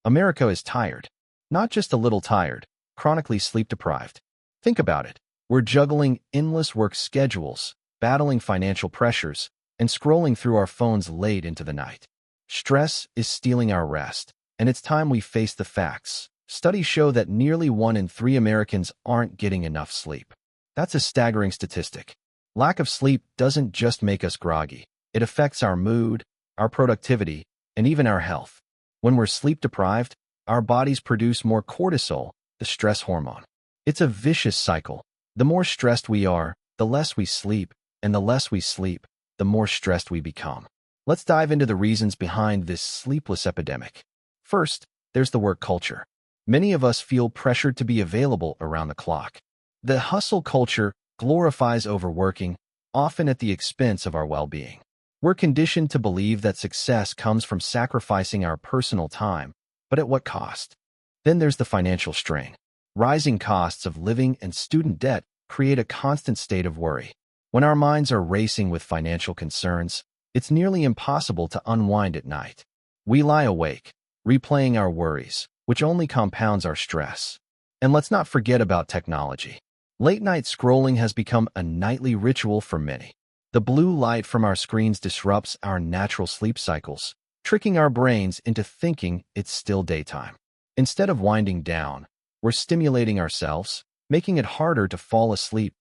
America is tired. Not just a little tired, chronically sleep-deprived. Think about it. We're juggling endless work schedules, battling financial pressures, and scrolling through our phones late into the night. Stress is stealing our rest, and it's time we face the facts. Studies show that nearly 1 in 3 Americans aren't getting enough sleep. That's a staggering statistic. Lack of sleep doesn't just make us groggy. It affects our mood, our productivity, and even our health. When we're sleep-deprived, our bodies produce more cortisol, the stress hormone. It's a vicious cycle. The more stressed we are, the less we sleep, and the less we sleep, the more stressed we become. Let's dive into the reasons behind this sleepless epidemic. First, there's the work culture. Many of us feel pressured to be available around the clock. The hustle culture glorifies overworking, often at the expense of our well-being. We're conditioned to believe that success comes from sacrificing our personal time, but at what cost? Then there's the financial strain. Rising costs of living and student debt create a constant state of worry. When our minds are racing with financial concerns, it's nearly impossible to unwind at night. We lie awake, replaying our worries, which only compounds our stress. And let's not forget about technology. Late-night scrolling has become a nightly ritual for many. The blue light from our screens disrupts our natural sleep cycles, tricking our brains into thinking it's still daytime. Instead of winding down, we're stimulating ourselves, making it harder to fall asleep.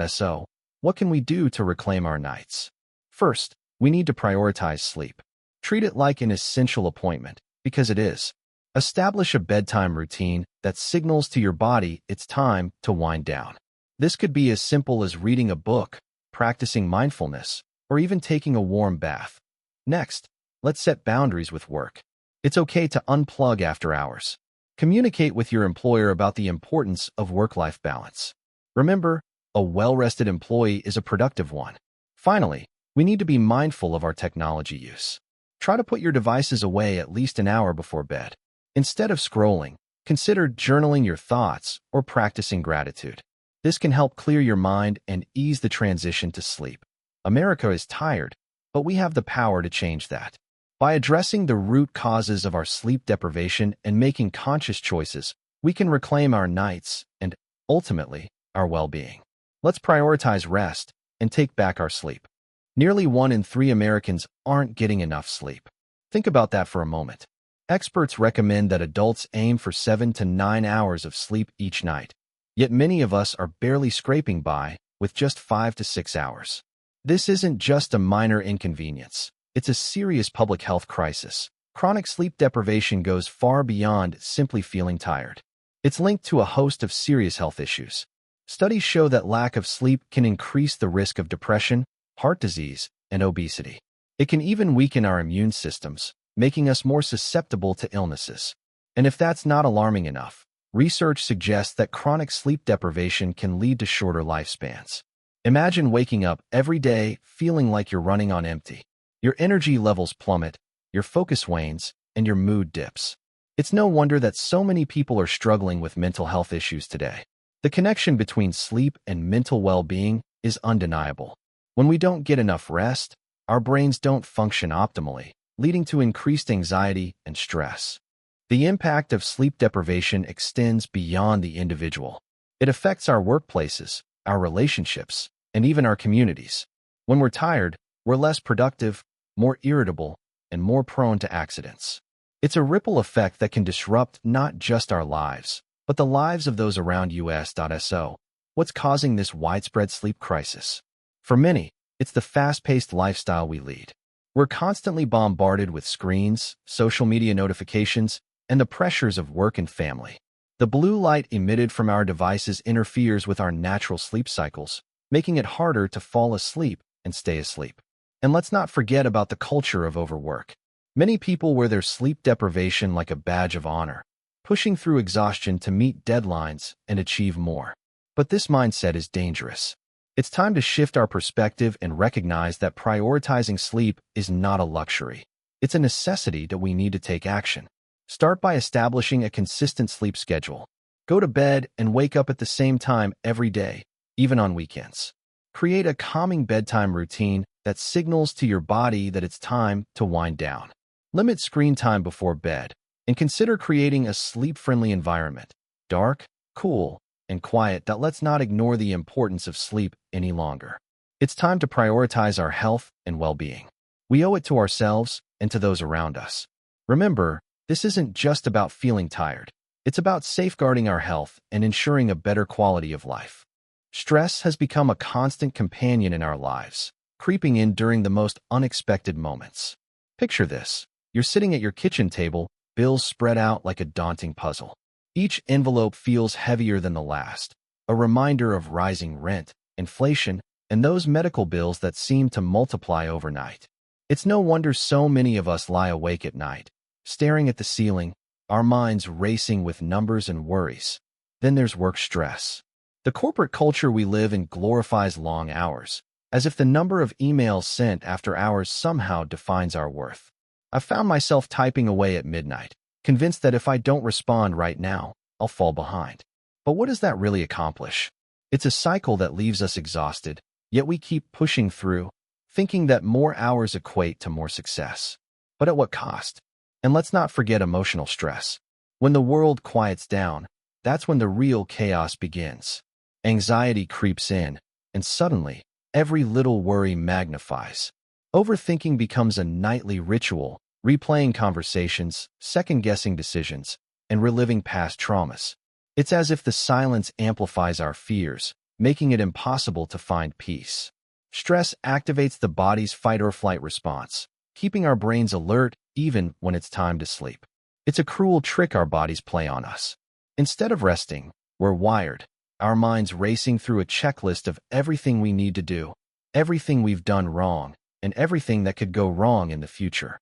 So, what can we do to reclaim our nights? First, we need to prioritize sleep. Treat it like an essential appointment, because it is. Establish a bedtime routine that signals to your body it's time to wind down. This could be as simple as reading a book, practicing mindfulness, or even taking a warm bath. Next, let's set boundaries with work. It's okay to unplug after hours. Communicate with your employer about the importance of work-life balance. Remember, a well-rested employee is a productive one. Finally, we need to be mindful of our technology use. Try to put your devices away at least an hour before bed. Instead of scrolling, consider journaling your thoughts or practicing gratitude. This can help clear your mind and ease the transition to sleep. America is tired, but we have the power to change that. By addressing the root causes of our sleep deprivation and making conscious choices, we can reclaim our nights and, ultimately, our well-being. Let's prioritize rest and take back our sleep. Nearly 1 in 3 Americans aren't getting enough sleep. Think about that for a moment. Experts recommend that adults aim for 7 to 9 hours of sleep each night, yet many of us are barely scraping by with just 5 to 6 hours. This isn't just a minor inconvenience. It's a serious public health crisis. Chronic sleep deprivation goes far beyond simply feeling tired. It's linked to a host of serious health issues. Studies show that lack of sleep can increase the risk of depression, heart disease, and obesity. It can even weaken our immune systems, making us more susceptible to illnesses. And if that's not alarming enough, research suggests that chronic sleep deprivation can lead to shorter lifespans. Imagine waking up every day feeling like you're running on empty. Your energy levels plummet, your focus wanes, and your mood dips. It's no wonder that so many people are struggling with mental health issues today. The connection between sleep and mental well-being is undeniable. When we don't get enough rest, our brains don't function optimally, leading to increased anxiety and stress. The impact of sleep deprivation extends beyond the individual. It affects our workplaces, our relationships, and even our communities. When we're tired, we're less productive, more irritable, and more prone to accidents. It's a ripple effect that can disrupt not just our lives, but the lives of those around us. So, what's causing this widespread sleep crisis? For many, it's the fast-paced lifestyle we lead. We're constantly bombarded with screens, social media notifications, and the pressures of work and family. The blue light emitted from our devices interferes with our natural sleep cycles, making it harder to fall asleep and stay asleep. And let's not forget about the culture of overwork. Many people wear their sleep deprivation like a badge of honor, pushing through exhaustion to meet deadlines and achieve more. But this mindset is dangerous. It's time to shift our perspective and recognize that prioritizing sleep is not a luxury. It's a necessity that we need to take action. Start by establishing a consistent sleep schedule. Go to bed and wake up at the same time every day, even on weekends. Create a calming bedtime routine that signals to your body that it's time to wind down. Limit screen time before bed, And consider creating a sleep-friendly environment, dark, cool, and quiet that let's not ignore the importance of sleep any longer. It's time to prioritize our health and well-being. We owe it to ourselves and to those around us. Remember, this isn't just about feeling tired. It's about safeguarding our health and ensuring a better quality of life. Stress has become a constant companion in our lives, creeping in during the most unexpected moments. Picture this. You're sitting at your kitchen table, bills spread out like a daunting puzzle. Each envelope feels heavier than the last, a reminder of rising rent, inflation, and those medical bills that seem to multiply overnight. It's no wonder so many of us lie awake at night, staring at the ceiling, our minds racing with numbers and worries. Then there's work stress. The corporate culture we live in glorifies long hours, as if the number of emails sent after hours somehow defines our worth. I found myself typing away at midnight, convinced that if I don't respond right now, I'll fall behind. But what does that really accomplish? It's a cycle that leaves us exhausted, yet we keep pushing through, thinking that more hours equate to more success. But at what cost? And let's not forget emotional stress. When the world quiets down, that's when the real chaos begins. Anxiety creeps in, and suddenly, every little worry magnifies. Overthinking becomes a nightly ritual, replaying conversations, second-guessing decisions, and reliving past traumas. It's as if the silence amplifies our fears, making it impossible to find peace. Stress activates the body's fight-or-flight response, keeping our brains alert even when it's time to sleep. It's a cruel trick our bodies play on us. Instead of resting, we're wired, our minds racing through a checklist of everything we need to do, everything we've done wrong, and everything that could go wrong in the future.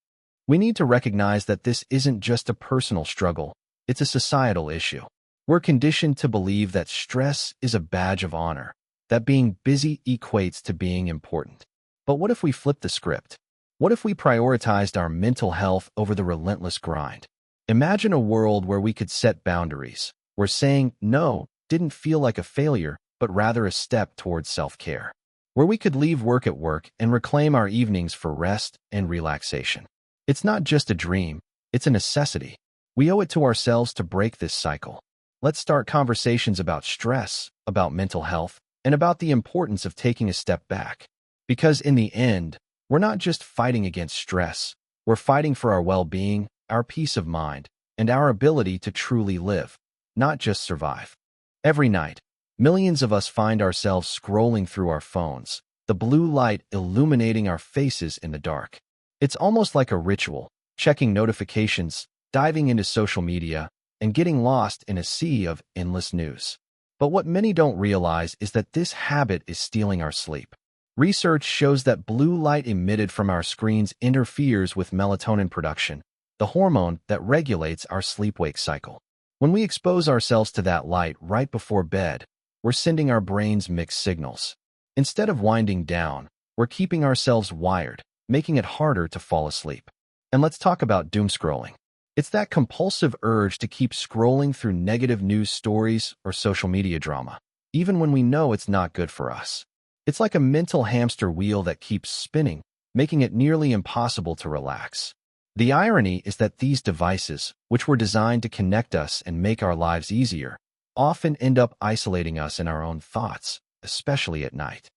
We need to recognize that this isn't just a personal struggle, it's a societal issue. We're conditioned to believe that stress is a badge of honor, that being busy equates to being important. But what if we flip the script? What if we prioritized our mental health over the relentless grind? Imagine a world where we could set boundaries, where saying no didn't feel like a failure, but rather a step towards self-care. Where we could leave work at work and reclaim our evenings for rest and relaxation. It's not just a dream, it's a necessity. We owe it to ourselves to break this cycle. Let's start conversations about stress, about mental health, and about the importance of taking a step back. Because in the end, we're not just fighting against stress, we're fighting for our well-being, our peace of mind, and our ability to truly live, not just survive. Every night, millions of us find ourselves scrolling through our phones, the blue light illuminating our faces in the dark. It's almost like a ritual, checking notifications, diving into social media, and getting lost in a sea of endless news. But what many don't realize is that this habit is stealing our sleep. Research shows that blue light emitted from our screens interferes with melatonin production, the hormone that regulates our sleep-wake cycle. When we expose ourselves to that light right before bed, we're sending our brains mixed signals. Instead of winding down, we're keeping ourselves wired, making it harder to fall asleep. And let's talk about doom scrolling. It's that compulsive urge to keep scrolling through negative news stories or social media drama, even when we know it's not good for us. It's like a mental hamster wheel that keeps spinning, making it nearly impossible to relax. The irony is that these devices, which were designed to connect us and make our lives easier, often end up isolating us in our own thoughts, especially at night.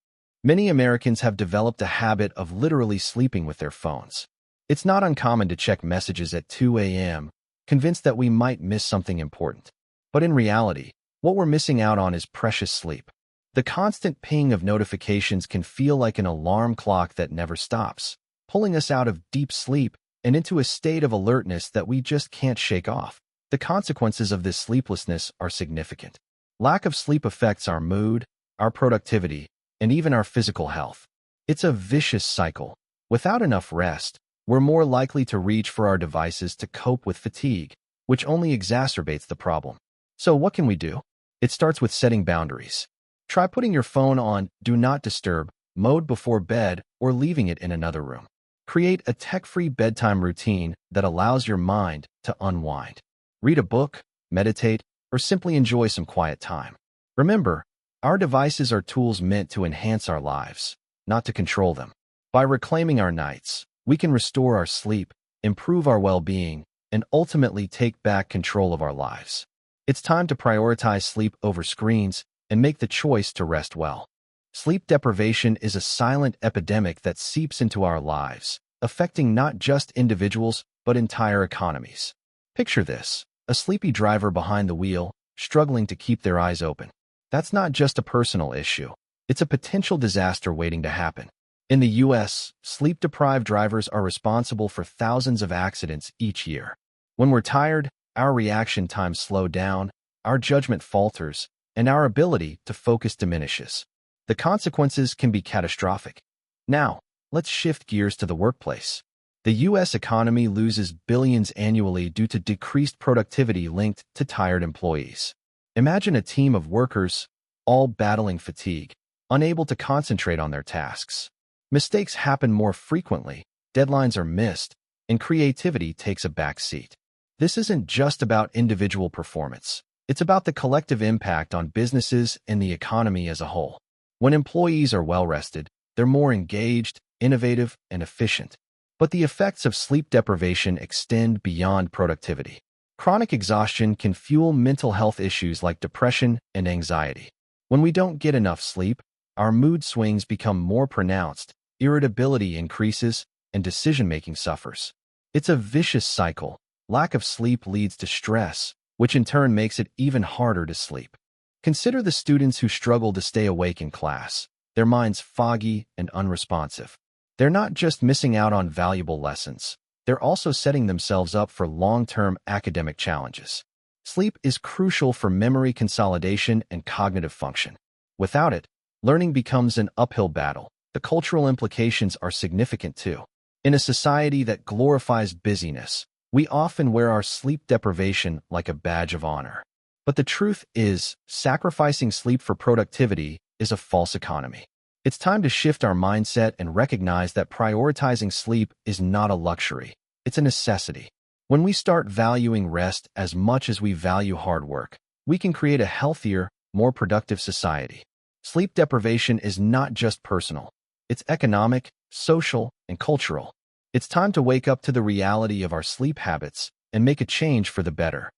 Many Americans have developed a habit of literally sleeping with their phones. It's not uncommon to check messages at 2 a.m., convinced that we might miss something important. But in reality, what we're missing out on is precious sleep. The constant ping of notifications can feel like an alarm clock that never stops, pulling us out of deep sleep and into a state of alertness that we just can't shake off. The consequences of this sleeplessness are significant. Lack of sleep affects our mood, our productivity, and even our physical health. It's a vicious cycle. Without enough rest, we're more likely to reach for our devices to cope with fatigue, which only exacerbates the problem. So what can we do? It starts with setting boundaries. Try putting your phone on Do Not Disturb mode before bed or leaving it in another room. Create a tech-free bedtime routine that allows your mind to unwind. Read a book, meditate, or simply enjoy some quiet time. Remember, our devices are tools meant to enhance our lives, not to control them. By reclaiming our nights, we can restore our sleep, improve our well-being, and ultimately take back control of our lives. It's time to prioritize sleep over screens and make the choice to rest well. Sleep deprivation is a silent epidemic that seeps into our lives, affecting not just individuals but entire economies. Picture this: a sleepy driver behind the wheel, struggling to keep their eyes open. That's not just a personal issue. It's a potential disaster waiting to happen. In the U.S., sleep-deprived drivers are responsible for thousands of accidents each year. When we're tired, our reaction times slow down, our judgment falters, and our ability to focus diminishes. The consequences can be catastrophic. Now, let's shift gears to the workplace. The U.S. economy loses billions annually due to decreased productivity linked to tired employees. Imagine a team of workers, all battling fatigue, unable to concentrate on their tasks. Mistakes happen more frequently, deadlines are missed, and creativity takes a back seat. This isn't just about individual performance. It's about the collective impact on businesses and the economy as a whole. When employees are well-rested, they're more engaged, innovative, and efficient. But the effects of sleep deprivation extend beyond productivity. Chronic exhaustion can fuel mental health issues like depression and anxiety. When we don't get enough sleep, our mood swings become more pronounced, irritability increases, and decision-making suffers. It's a vicious cycle. Lack of sleep leads to stress, which in turn makes it even harder to sleep. Consider the students who struggle to stay awake in class, their minds foggy and unresponsive. They're not just missing out on valuable lessons, they're also setting themselves up for long-term academic challenges. Sleep is crucial for memory consolidation and cognitive function. Without it, learning becomes an uphill battle. The cultural implications are significant too. In a society that glorifies busyness, we often wear our sleep deprivation like a badge of honor. But the truth is, sacrificing sleep for productivity is a false economy. It's time to shift our mindset and recognize that prioritizing sleep is not a luxury, it's a necessity. When we start valuing rest as much as we value hard work, we can create a healthier, more productive society. Sleep deprivation is not just personal. It's economic, social, and cultural. It's time to wake up to the reality of our sleep habits and make a change for the better.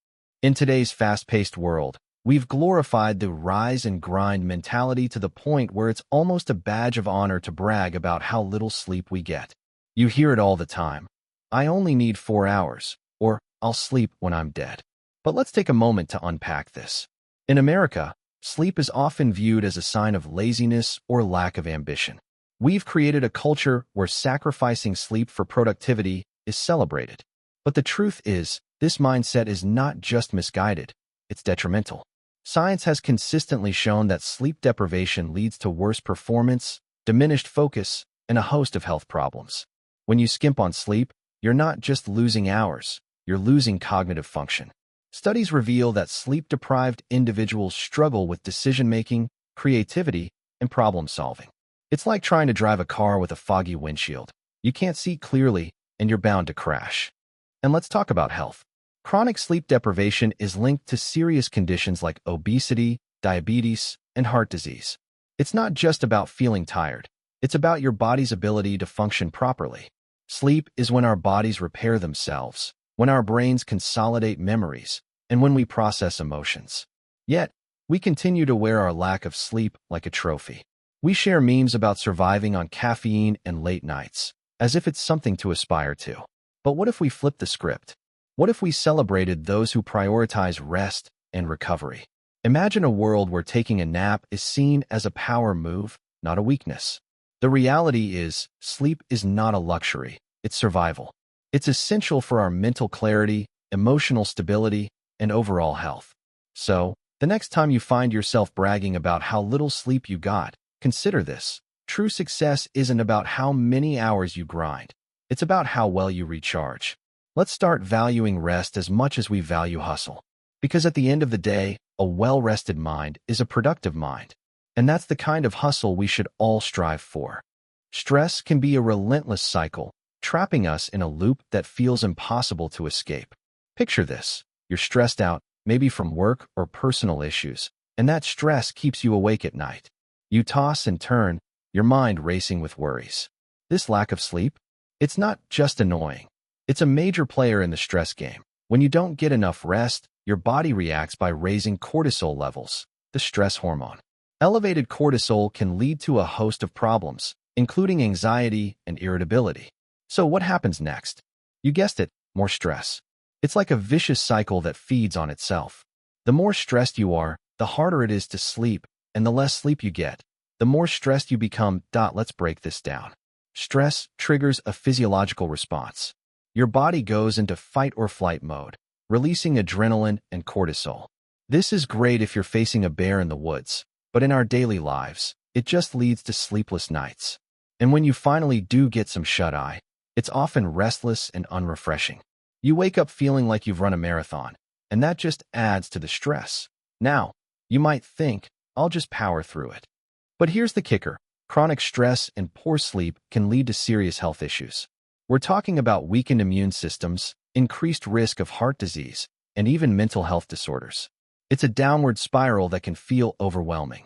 In today's fast-paced world, we've glorified the rise and grind mentality to the point where it's almost a badge of honor to brag about how little sleep we get. You hear it all the time. I only need 4 hours, or I'll sleep when I'm dead. But let's take a moment to unpack this. In America, sleep is often viewed as a sign of laziness or lack of ambition. We've created a culture where sacrificing sleep for productivity is celebrated. But the truth is, this mindset is not just misguided, it's detrimental. Science has consistently shown that sleep deprivation leads to worse performance, diminished focus, and a host of health problems. When you skimp on sleep, you're not just losing hours, you're losing cognitive function. Studies reveal that sleep-deprived individuals struggle with decision-making, creativity, and problem-solving. It's like trying to drive a car with a foggy windshield. You can't see clearly, and you're bound to crash. And let's talk about health. Chronic sleep deprivation is linked to serious conditions like obesity, diabetes, and heart disease. It's not just about feeling tired. It's about your body's ability to function properly. Sleep is when our bodies repair themselves, when our brains consolidate memories, and when we process emotions. Yet, we continue to wear our lack of sleep like a trophy. We share memes about surviving on caffeine and late nights, as if it's something to aspire to. But what if we flipped the script? What if we celebrated those who prioritize rest and recovery? Imagine a world where taking a nap is seen as a power move, not a weakness. The reality is, sleep is not a luxury, it's survival. It's essential for our mental clarity, emotional stability, and overall health. So, the next time you find yourself bragging about how little sleep you got, consider this. True success isn't about how many hours you grind. It's about how well you recharge. Let's start valuing rest as much as we value hustle. Because at the end of the day, a well-rested mind is a productive mind. And that's the kind of hustle we should all strive for. Stress can be a relentless cycle, trapping us in a loop that feels impossible to escape. Picture this. You're stressed out, maybe from work or personal issues, and that stress keeps you awake at night. You toss and turn, your mind racing with worries. This lack of sleep? It's not just annoying. It's a major player in the stress game. When you don't get enough rest, your body reacts by raising cortisol levels, the stress hormone. Elevated cortisol can lead to a host of problems, including anxiety and irritability. So what happens next? You guessed it, more stress. It's like a vicious cycle that feeds on itself. The more stressed you are, the harder it is to sleep, and the less sleep you get, the more stressed you become. Let's break this down. Stress triggers a physiological response. Your body goes into fight or flight mode, releasing adrenaline and cortisol. This is great if you're facing a bear in the woods, but in our daily lives, it just leads to sleepless nights. And when you finally do get some shut-eye, it's often restless and unrefreshing. You wake up feeling like you've run a marathon, and that just adds to the stress. Now, you might think, I'll just power through it. But here's the kicker. Chronic stress and poor sleep can lead to serious health issues. We're talking about weakened immune systems, increased risk of heart disease, and even mental health disorders. It's a downward spiral that can feel overwhelming.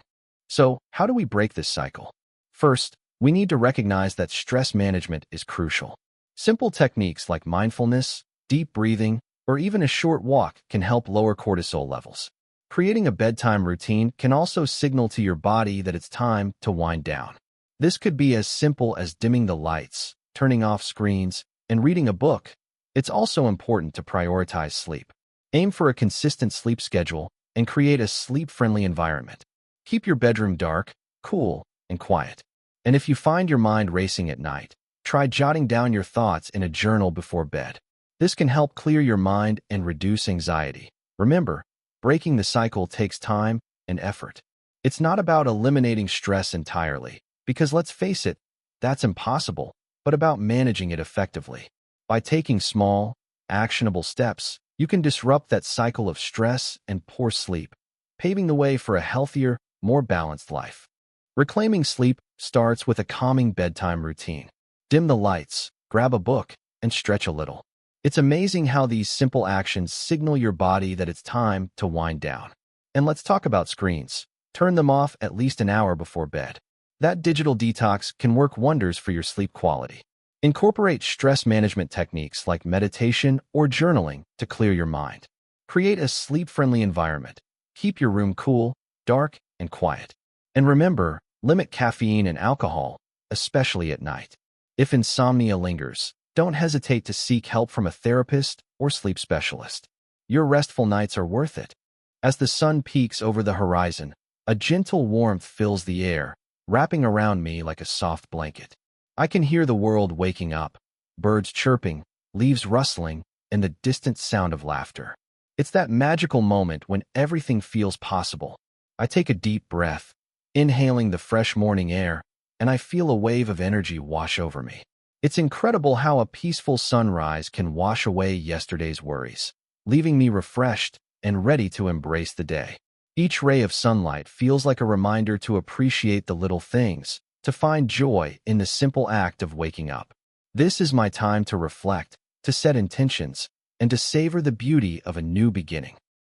So, how do we break this cycle? First, we need to recognize that stress management is crucial. Simple techniques like mindfulness, deep breathing, or even a short walk can help lower cortisol levels. Creating a bedtime routine can also signal to your body that it's time to wind down. This could be as simple as dimming the lights, turning off screens, and reading a book. It's also important to prioritize sleep. Aim for a consistent sleep schedule and create a sleep-friendly environment. Keep your bedroom dark, cool, and quiet. And if you find your mind racing at night, try jotting down your thoughts in a journal before bed. This can help clear your mind and reduce anxiety. Remember, breaking the cycle takes time and effort. It's not about eliminating stress entirely, because let's face it, that's impossible, but about managing it effectively. By taking small, actionable steps, you can disrupt that cycle of stress and poor sleep, paving the way for a healthier, more balanced life. Reclaiming sleep starts with a calming bedtime routine. Dim the lights, grab a book, and stretch a little. It's amazing how these simple actions signal your body that it's time to wind down. And let's talk about screens. Turn them off at least an hour before bed. That digital detox can work wonders for your sleep quality. Incorporate stress management techniques like meditation or journaling to clear your mind. Create a sleep-friendly environment. Keep your room cool, dark, and quiet. And remember, limit caffeine and alcohol, especially at night. If insomnia lingers, don't hesitate to seek help from a therapist or sleep specialist. Your restful nights are worth it. As the sun peaks over the horizon, a gentle warmth fills the air, wrapping around me like a soft blanket. I can hear the world waking up, birds chirping, leaves rustling, and the distant sound of laughter. It's that magical moment when everything feels possible. I take a deep breath, inhaling the fresh morning air, and I feel a wave of energy wash over me. It's incredible how a peaceful sunrise can wash away yesterday's worries, leaving me refreshed and ready to embrace the day. Each ray of sunlight feels like a reminder to appreciate the little things, to find joy in the simple act of waking up. This is my time to reflect, to set intentions, and to savor the beauty of a new beginning.